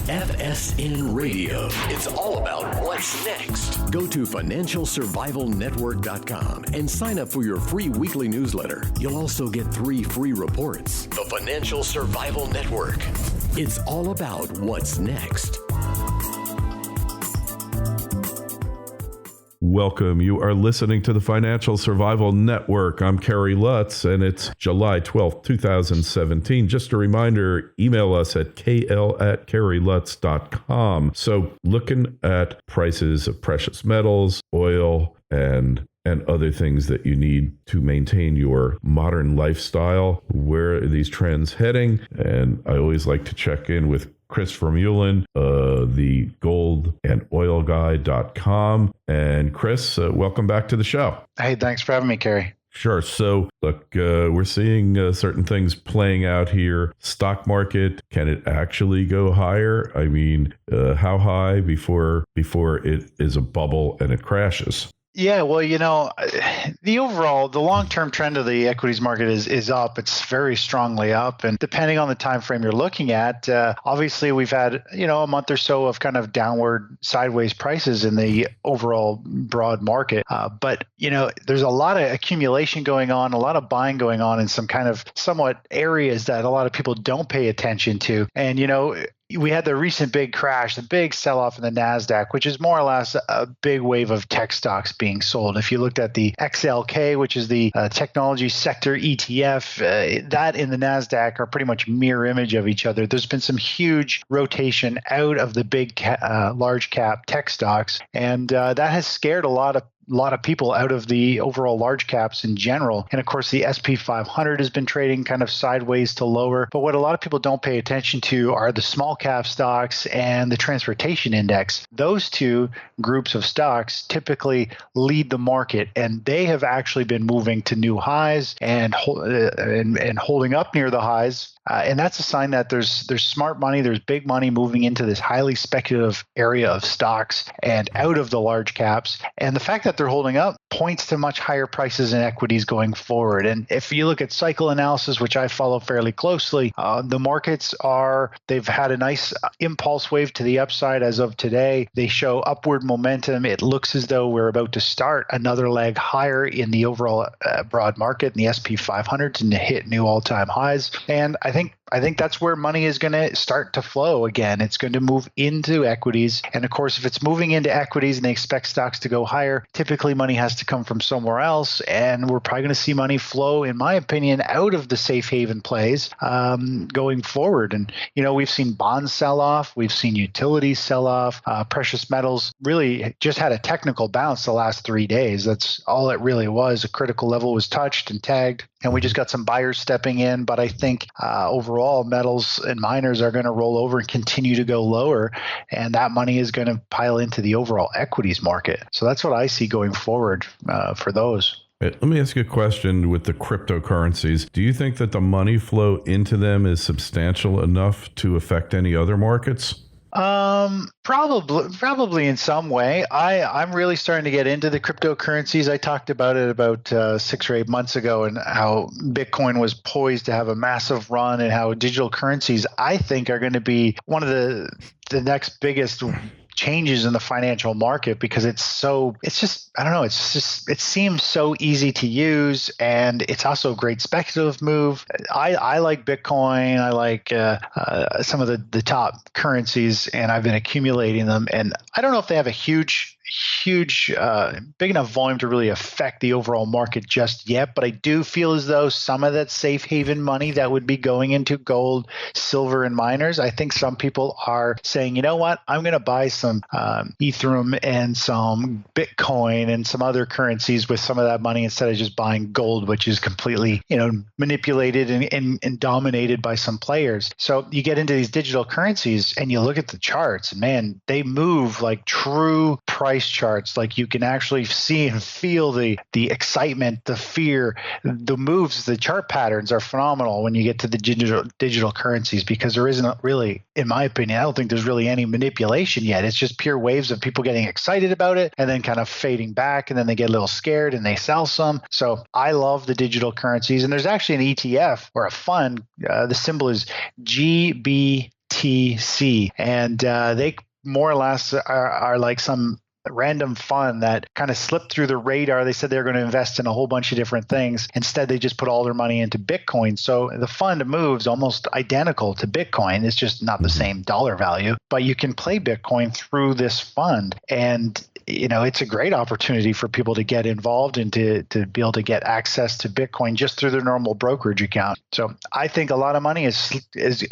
FSN Radio. It's all about what's next. Go to financialsurvivalnetwork.com and sign up for your free weekly newsletter. You'll also get 3 free reports. The Financial Survival Network. It's all about what's next. Welcome. You are listening to the Financial Survival Network. I'm Kerry Lutz, and it's July 12th, 2017. Just a reminder, email us at kl@kerrylutz.com. So looking at prices of precious metals, oil, and other things that you need to maintain your modern lifestyle. Where are these trends heading? And I always like to check in with Chris Vermeulen, the goldandoilguy.com. And Chris, welcome back to the show. Hey, thanks for having me, Kerry. Sure. So, look, we're seeing certain things playing out here. Stock market, can it actually go higher? I mean, how high before it is a bubble and it crashes? Yeah, well, the long-term trend of the equities market is up. It's very strongly up. And depending on the time frame you're looking at, obviously we've had, a month or so of kind of downward sideways prices in the overall broad market. But there's a lot of accumulation going on, a lot of buying going on in some kind of somewhat areas that a lot of people don't pay attention to. And, we had the recent big crash, the big sell-off in the NASDAQ, which is more or less a big wave of tech stocks being sold. If you looked at the XLK, which is the technology sector ETF, that in the NASDAQ are pretty much mirror image of each other. There's been some huge rotation out of the big large cap tech stocks, and that has scared a lot of people out of the overall large caps in general. And of course, the SP 500 has been trading kind of sideways to lower. But what a lot of people don't pay attention to are the small cap stocks and the transportation index. Those two groups of stocks typically lead the market, and they have actually been moving to new highs and holding up near the highs. And that's a sign that there's smart money, there's big money moving into this highly speculative area of stocks and out of the large caps. And the fact that they're holding up points to much higher prices in equities going forward. And if you look at cycle analysis, which I follow fairly closely, the markets they've had a nice impulse wave to the upside as of today. They show upward momentum. It looks as though we're about to start another leg higher in the overall broad market, in the SP 500, to hit new all-time highs. And I think that's where money is going to start to flow again. It's going to move into equities. And of course, if it's moving into equities and they expect stocks to go higher, typically money has to come from somewhere else. And we're probably going to see money flow, in my opinion, out of the safe haven plays going forward. And, we've seen bonds sell off. We've seen utilities sell off. Precious metals really just had a technical bounce the last 3 days. That's all it really was. A critical level was touched and tagged, and we just got some buyers stepping in. But I think overall, metals and miners are going to roll over and continue to go lower, and that money is going to pile into the overall equities market. So that's what I see going forward for those. Let me ask you a question with the cryptocurrencies. Do you think that the money flow into them is substantial enough to affect any other markets? Probably in some way. I'm really starting to get into the cryptocurrencies. I talked about it about 6 or 8 months ago, and how Bitcoin was poised to have a massive run, and how digital currencies, I think, are going to be one of the next biggest changes in the financial market, because it seems so easy to use, and it's also a great speculative move. I like Bitcoin. I like some of the top currencies, and I've been accumulating them, and I don't know if they have a huge big enough volume to really affect the overall market just yet, but I do feel as though some of that safe haven money that would be going into gold, silver, and miners, I think some people are saying, you know what, I'm going to buy some Ethereum and some Bitcoin and some other currencies with some of that money, instead of just buying gold, which is completely manipulated and dominated by some players. So you get into these digital currencies and you look at the charts, and man, they move like true price charts. Like, you can actually see and feel the excitement, the fear, the moves. The chart patterns are phenomenal when you get to the digital currencies, because there isn't really, in my opinion, I don't think there's really any manipulation yet. It's just pure waves of people getting excited about it and then kind of fading back, and then they get a little scared and they sell some. So I love the digital currencies, and there's actually an ETF or a fund. The symbol is GBP BTC, and they more or less are like some random fund that kind of slipped through the radar. They said they're going to invest in a whole bunch of different things. Instead, they just put all their money into Bitcoin. So the fund moves almost identical to Bitcoin. It's just not the same dollar value, but you can play Bitcoin through this fund. And it's a great opportunity for people to get involved and to be able to get access to Bitcoin just through their normal brokerage account. So I think a lot of money is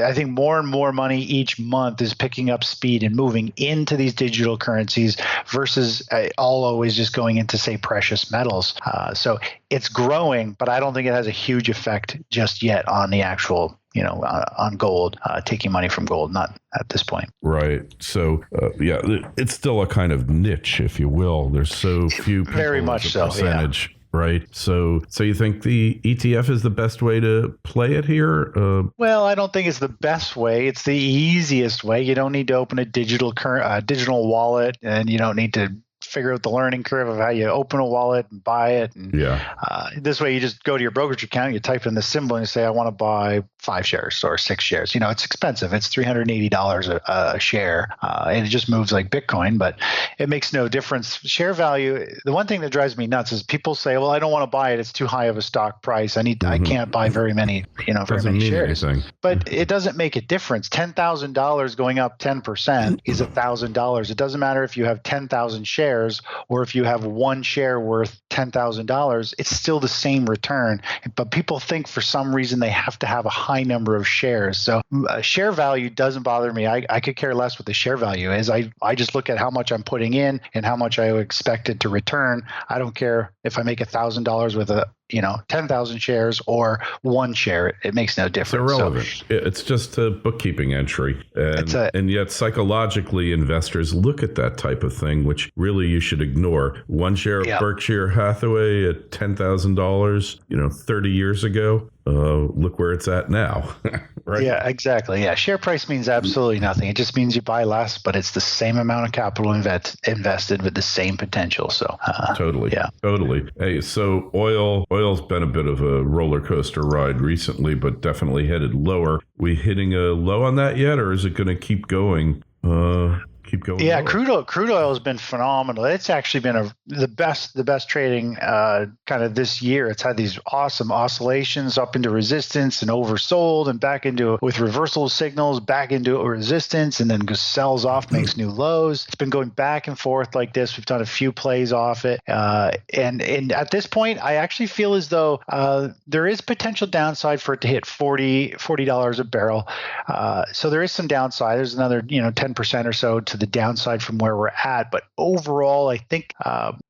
I think more and more money each month is picking up speed and moving into these digital currencies versus all always just going into, say, precious metals. So it's growing, but I don't think it has a huge effect just yet on the actual on gold, taking money from gold, not at this point. Right. So, it's still a kind of niche, if you will. There's so few people. Very much so, percentage, right? So you think the ETF is the best way to play it here? Well, I don't think it's the best way. It's the easiest way. You don't need to open a digital wallet, and you don't need to figure out the learning curve of how you open a wallet and buy it. And, this way, you just go to your brokerage account, you type in the symbol, and you say, I want to buy 5 shares or 6 shares. It's expensive. It's $380 a share, and it just moves like Bitcoin, but it makes no difference. Share value, the one thing that drives me nuts is people say, well, I don't want to buy it. It's too high of a stock price. I can't buy very many, very many shares. Anything. But it doesn't make a difference. $10,000 going up 10% is $1,000. It doesn't matter if you have 10,000 shares or if you have one share worth $10,000, it's still the same return. But people think for some reason they have to have a high number of shares. So share value doesn't bother me. I could care less what the share value is. I just look at how much I'm putting in and how much I expect it to return. I don't care if I make $1,000 with 10,000 shares or one share. It makes no difference. It's irrelevant. It's just a bookkeeping entry. And yet psychologically, investors look at that type of thing, which really you should ignore. One share of Berkshire Hathaway at $10,000, 30 years ago. Look where it's at now. Right? Yeah, exactly. Yeah. Share price means absolutely nothing. It just means you buy less, but it's the same amount of capital invested with the same potential. So totally. Yeah. Totally. Hey, so oil's been a bit of a roller coaster ride recently, but definitely headed lower. We hitting a low on that yet, or is it going to keep going? Yeah, lower? Crude oil has been phenomenal. It's actually been the best trading kind of this year. It's had these awesome oscillations up into resistance and oversold and back into with reversal signals back into resistance, and then just sells off, makes new lows. It's been going back and forth like this. We've done a few plays off it, and at this point, I actually feel as though there is potential downside for it to hit $40 a barrel. So there is some downside. There's another 10% or so to the downside from where we're at, but overall, I think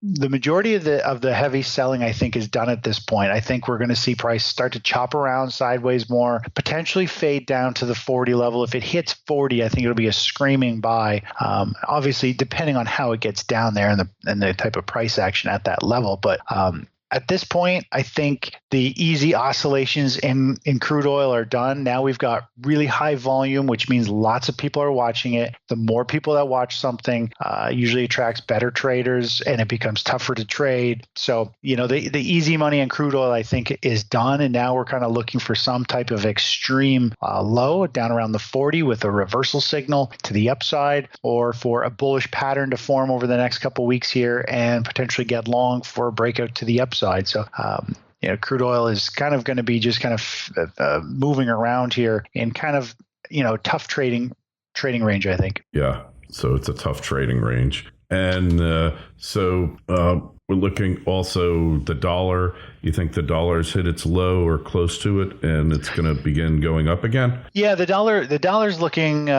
the majority of the heavy selling, I think, is done at this point. I think we're going to see price start to chop around sideways more, potentially fade down to the 40 level. If it hits 40, I think it'll be a screaming buy. Obviously, depending on how it gets down there and the type of price action at that level, but at this point, I think the easy oscillations in crude oil are done. Now we've got really high volume, which means lots of people are watching it. The more people that watch something usually attracts better traders, and it becomes tougher to trade. So, the easy money in crude oil, I think, is done. And now we're kind of looking for some type of extreme low down around the 40 with a reversal signal to the upside, or for a bullish pattern to form over the next couple of weeks here and potentially get long for a breakout to the upside. So, crude oil is kind of going to be just kind of moving around here in kind of, tough trading range, I think. Yeah. So it's a tough trading range. And we're looking also the dollar. You think the dollar's hit its low or close to it, and it's going to begin going up again? Yeah, the dollar's looking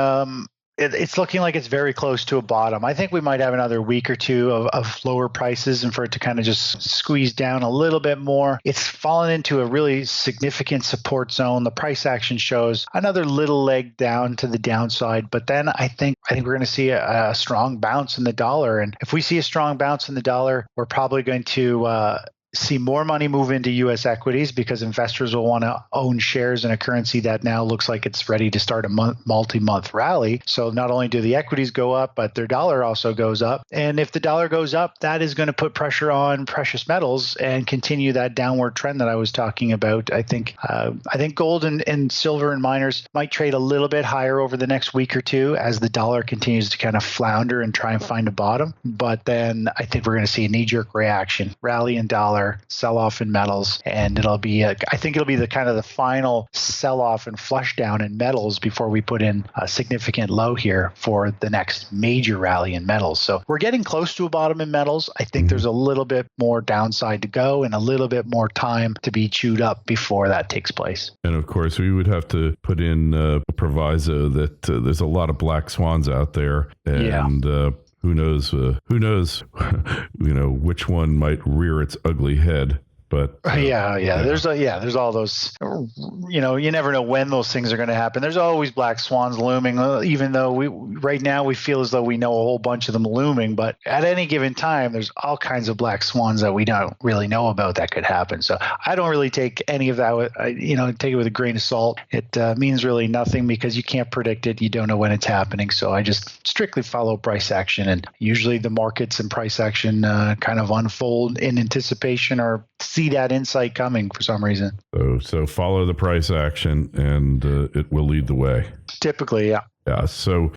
it's looking like it's very close to a bottom. I think we might have another week or two of lower prices and for it to kind of just squeeze down a little bit more. It's fallen into a really significant support zone. The price action shows another little leg down to the downside, but then I think we're going to see a strong bounce in the dollar. And if we see a strong bounce in the dollar, we're probably going to see more money move into U.S. equities because investors will want to own shares in a currency that now looks like it's ready to start a multi-month rally. So not only do the equities go up, but their dollar also goes up. And if the dollar goes up, that is going to put pressure on precious metals and continue that downward trend that I was talking about. I think gold and silver and miners might trade a little bit higher over the next week or two as the dollar continues to kind of flounder and try and find a bottom. But then I think we're going to see a knee-jerk reaction, rally in dollar, sell off in metals, and I think it'll be the kind of the final sell off and flush down in metals before we put in a significant low here for the next major rally in metals. So we're getting close to a bottom in metals. I think there's a little bit more downside to go and a little bit more time to be chewed up before that takes place. And of course, we would have to put in a proviso that there's a lot of black swans out there, and who knows, which one might rear its ugly head. But there's all those, you never know when those things are going to happen. There's always black swans looming, even though right now we feel as though we know a whole bunch of them looming, but at any given time, there's all kinds of black swans that we don't really know about that could happen. So I don't really take any of that, take it with a grain of salt. It means really nothing because you can't predict it. You don't know when it's happening. So I just strictly follow price action, and usually the markets and price action kind of unfold in anticipation or see that insight coming for some reason. So follow the price action, and it will lead the way. Typically, yeah. Yeah. So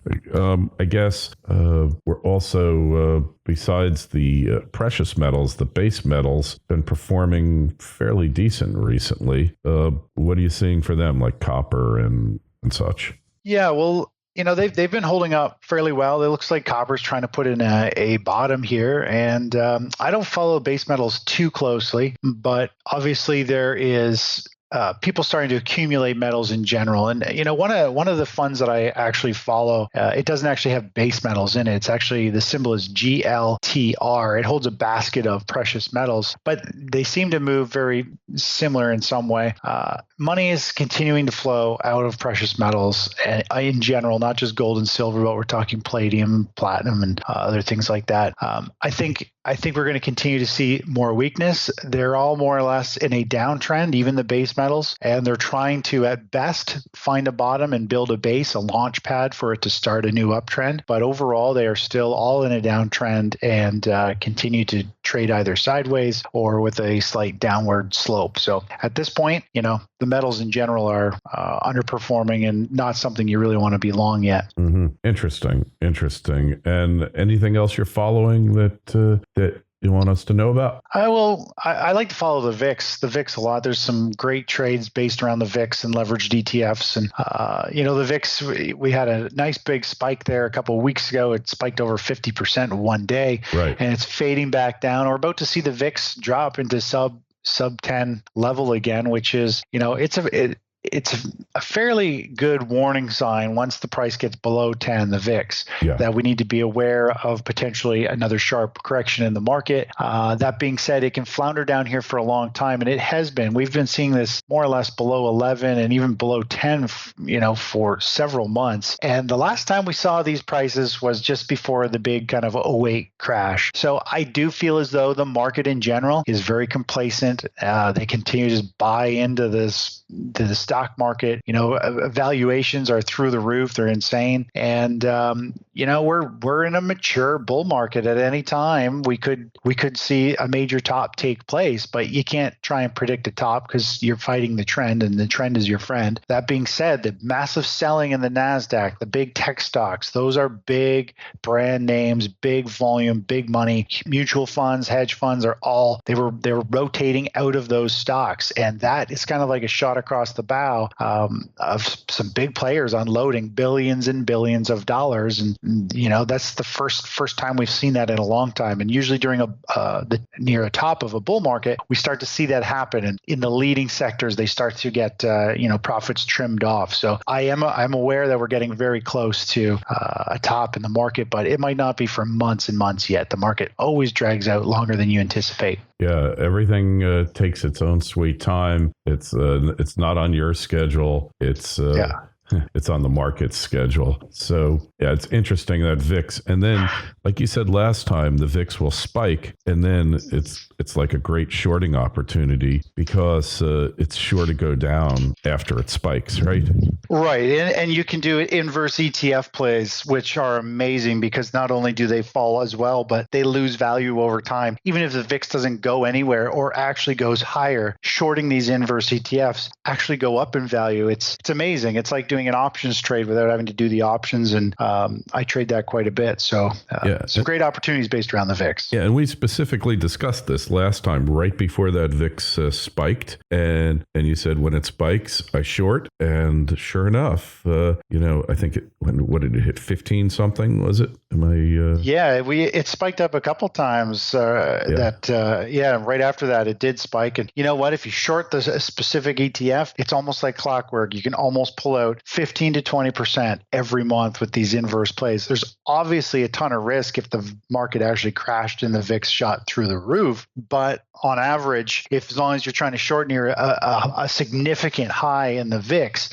I guess we're also, besides the precious metals, the base metals, been performing fairly decent recently. What are you seeing for them, like copper and such? Yeah, well, they've been holding up fairly well. It looks like copper's trying to put in a bottom here. And I don't follow base metals too closely, but obviously there is people starting to accumulate metals in general. And, one of the funds that I actually follow, it doesn't actually have base metals in it. It's actually, the symbol is GLTR. It holds a basket of precious metals, but they seem to move very similar in some way. Money is continuing to flow out of precious metals in general, not just gold and silver, but we're talking palladium, platinum, and other things like that. I think we're going to continue to see more weakness. They're all more or less in a downtrend, even the base metals, and they're trying to, at best, find a bottom and build a base, a launch pad for it to start a new uptrend. But overall, they are still all in a downtrend and continue to trade either sideways or with a slight downward slope. So at this point, the metals in general are underperforming and not something you really want to be long yet. Mm-hmm. Interesting. And anything else you're following that you want us to know about? I like to follow the VIX a lot. There's some great trades based around the VIX and leveraged ETFs. And, the VIX, we had a nice big spike there a couple of weeks ago. It spiked over 50% in one day. Right. And it's fading back down. We're about to see the VIX drop into sub 10 level again, which is, it's a fairly good warning sign once the price gets below 10, the VIX, that we need to be aware of potentially another sharp correction in the market. That being said, it can flounder down here for a long time, and it has been. We've been seeing this more or less below 11 and even below 10, for several months. And the last time we saw these prices was just before the big kind of 08 crash. So I do feel as though the market in general is very complacent. They continue to just buy into the stock market. Valuations are through the roof. They're insane. And, we're in a mature bull market. At any time, we could see a major top take place, but you can't try and predict a top because you're fighting the trend, and the trend is your friend. That being said, the massive selling in the NASDAQ, the big tech stocks, those are big brand names, big volume, big money. Mutual funds, hedge funds they were rotating out of those stocks. And that is kind of like a shot across the bow of some big players unloading billions and billions of dollars. And, that's the first time we've seen that in a long time. And usually during near a top of a bull market, we start to see that happen. And in the leading sectors, they start to get, profits trimmed off. So I'm aware that we're getting very close to a top in the market, but it might not be for months and months yet. The market always drags out longer than you anticipate. Yeah, everything takes its own sweet time. It's not on your schedule. It's It's on the market schedule. So yeah, it's interesting that VIX. And then, like you said last time, the VIX will spike, and then it's like a great shorting opportunity because it's sure to go down after it spikes, right? Right. And you can do inverse ETF plays, which are amazing because not only do they fall as well, but they lose value over time. Even if the VIX doesn't go anywhere or actually goes higher, shorting these inverse ETFs actually go up in value. It's amazing. It's like doing an options trade without having to do the options. And I trade that quite a bit. So some great opportunities based around the VIX. Yeah. And we specifically discussed this last time, right before that VIX spiked. And you said, when it spikes, I short. And sure enough, I think what did it hit? 15 something, was it? It spiked up a couple times. Right after that, it did spike. And you know what? If you short the specific ETF, it's almost like clockwork. You can almost pull out 15 to 20% every month with these inverse plays. There's obviously a ton of risk if the market actually crashed and the VIX shot through the roof. But on average, as long as you're trying to short near a significant high in the VIX,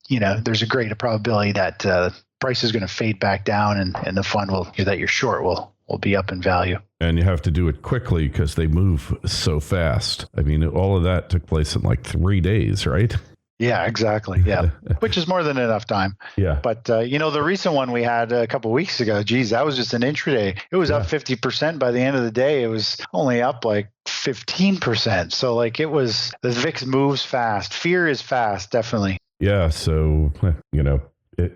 there's a greater probability that price is going to fade back down and the fund that you're short will be up in value. And you have to do it quickly because they move so fast. I mean, all of that took place in like 3 days, right? Yeah, exactly. Yeah, which is more than enough time. Yeah. But, the recent one we had a couple of weeks ago, that was just an intraday. It was up 50%. By the end of the day, it was only up like 15%. So the VIX moves fast. Fear is fast, definitely. Yeah. So,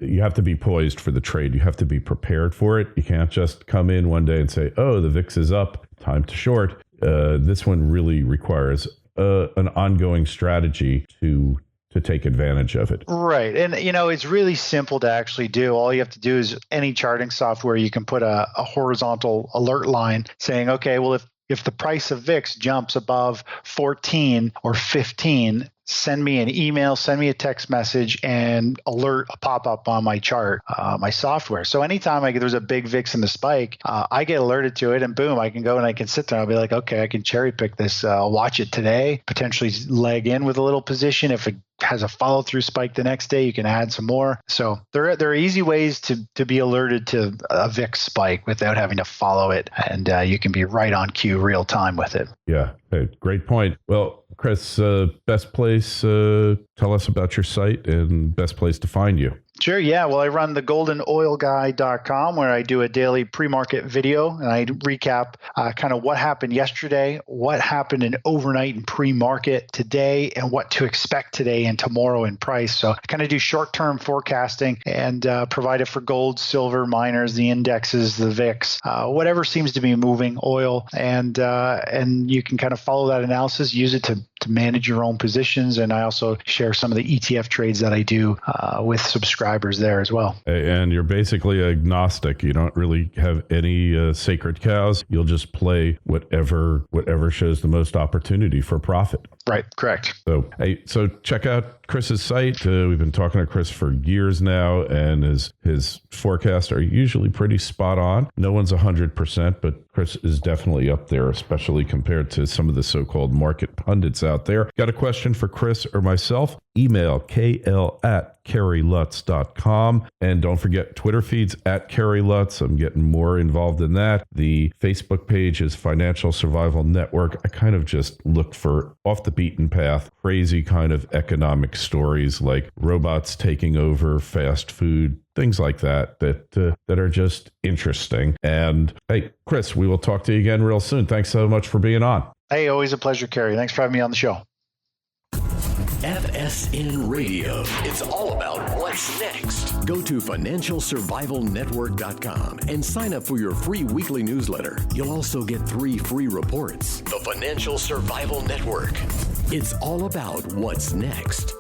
you have to be poised for the trade. You have to be prepared for it. You can't just come in one day and say, oh, the VIX is up, time to short. This one really requires an ongoing strategy to take advantage of it. Right. And, it's really simple to actually do. All you have to do is any charting software, you can put a horizontal alert line saying, okay, well, if the price of VIX jumps above 14 or 15, send me an email, send me a text message, and alert a pop-up on my chart, my software. So anytime there's a big VIX in the spike, I get alerted to it, and boom, I can go and I can sit there. I'll be like, okay, I can cherry pick this. I'll watch it today, potentially leg in with a little position. If it has a follow-through spike the next day, you can add some more. So there are easy ways to be alerted to a VIX spike without having to follow it, and you can be right on cue real time with it. Yeah, hey, great point. Well, Chris, best place, tell us about your site and best place to find you. Sure. Yeah. Well, I run the goldenoilguy.com where I do a daily pre-market video and I recap kind of what happened yesterday, what happened in overnight and pre-market today, and what to expect today and tomorrow in price. So I kind of do short-term forecasting and provide it for gold, silver, miners, the indexes, the VIX, whatever seems to be moving, oil, and you can kind of follow that analysis, use it to manage your own positions. And I also share some of the ETF trades that I do with subscribers there as well. And you're basically agnostic. You don't really have any sacred cows. You'll just play whatever shows the most opportunity for profit. Right. Correct. So check out Chris's site. We've been talking to Chris for years now, and his forecasts are usually pretty spot on. No one's 100%, but Chris is definitely up there, especially compared to some of the so-called market pundits out there. Got a question for Chris or myself? Email kl@kerrylutz.com. And don't forget Twitter feeds @KerryLutz. I'm getting more involved in that. The Facebook page is Financial Survival Network. I kind of just look for off the beaten path, crazy kind of economic stories like robots taking over fast food, things like that are just interesting. And hey, Chris, we will talk to you again real soon. Thanks so much for being on. Hey, always a pleasure, Kerry. Thanks for having me on the show. FSN Radio. It's all about what's next. Go to financialsurvivalnetwork.com and sign up for your free weekly newsletter. You'll also get 3 free reports. The Financial Survival Network. It's all about what's next.